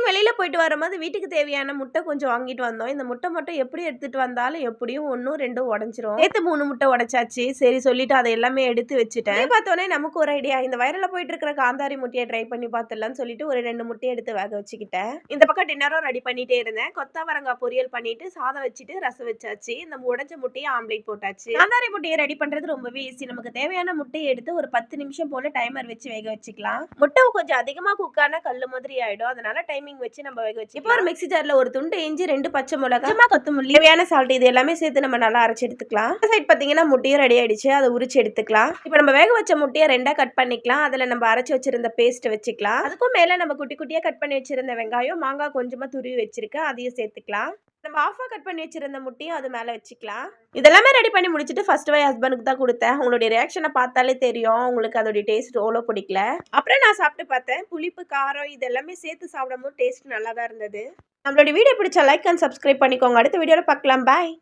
Morning வெளியில போயிட்டு வரும்போது வீட்டுக்கு தேவையான முட்டை கொஞ்சம் வாங்கிட்டு வந்தோம். இந்த முட்டை மட்டும் எப்படி எடுத்துட்டு வந்தாலும் எப்படியும் 1 2 உடைஞ்சிரும். நேத்து 3 முட்டை உடைச்சாச்சு. சரி சொல்லிட்டு அதை எல்லாமே எடுத்து வச்சுட்டேன். பார்த்தோன்னே நமக்கு ஒரு ஐடியா, இந்த வைரல்ல போயிட்டு இருக்கிற காந்தாரி முட்டையை ட்ரை பண்ணி பார்த்துடலாம்னு சொல்லிட்டு ஒரு 2 முட்டையை எடுத்து வேக வச்சுக்கிட்டேன். இந்த பக்கம் டின்னரும் ரெடி பண்ணிட்டே இருந்தேன். கொத்தவரங்காய் பொரியல் பண்ணிட்டு சாதம் வச்சுட்டு ரசம் வச்சாச்சு. இந்த உடைஞ்ச முட்டையை ஆம்லேட் போட்டாச்சு. காந்தாரி முட்டையை ரெடி பண்றது ரொம்பவே ஈஸி. நமக்கு தேவையான முட்டையை எடுத்து ஒரு 10 நிமிஷம் போல டைமர் வச்சு வேக வச்சுக்கலாம். முட்டை கொஞ்சம் அதிகமா குக் ஆனா கல்லு மாதிரி ஆயிடும். அதனால டைமிங் வச்சு நம்ம வேக வச்சு இப்போ ஒரு மிக்ஸி ஜார்ல ஒரு துண்டு இஞ்சி, 2 பச்சை மிளகாய், கொத்தமல்லி, தேவையான சால்ட் இது எல்லாமே சேர்த்து நம்ம நல்லா அரைச்சு எடுத்துக்கலாம். இந்த சைடு பாத்தீங்கன்னா முட்டையும் ரெடி ஆயிடுச்சு. அதை உரிச்சு எடுத்துக்கலாம். இப்போ நம்ம வேக வச்ச முட்டையை 2 கட் பண்ணிக்கலாம். அதுல நம்ம அரைச்சு வச்சிருந்த பேஸ்ட் வச்சுக்கலாம். அதுக்கும் மேல நம்ம குட்டி குட்டியா கட் பண்ணி வச்சிருந்த வெங்காயம், மாங்காய் கொஞ்சமா துருவி வச்சிருக்கேன், அதையும் சேர்த்துக்கலாம். நம்ம ஆஃபா கட் பண்ணி வச்சிருந்த முட்டையும் அது மேல வச்சுக்கலாம். இதெல்லாமே ரெடி பண்ணி முடிச்சுட்டு ஃபர்ஸ்ட் வை ஹஸ்பண்டுக்கு தான் கொடுத்தேன். உங்களுடைய ரியாக்ஷனை பார்த்தாலே தெரியும் உங்களுக்கு அதோட டேஸ்ட் எவ்வளோ பிடிக்கல. அப்புறம் நான் சாப்பிட்டு பார்த்தேன். புளிப்பு, காரம் இது எல்லாமே சேர்த்து சாப்பிடும்போது டேஸ்ட் நல்லா தான் இருந்தது. நம்மளோட வீடியோ பிடிச்சா லைக் அண்ட் சப்ஸ்கிரைப் பண்ணிக்கோங்க. அடுத்த வீடியோல பார்க்கலாம். பாய்.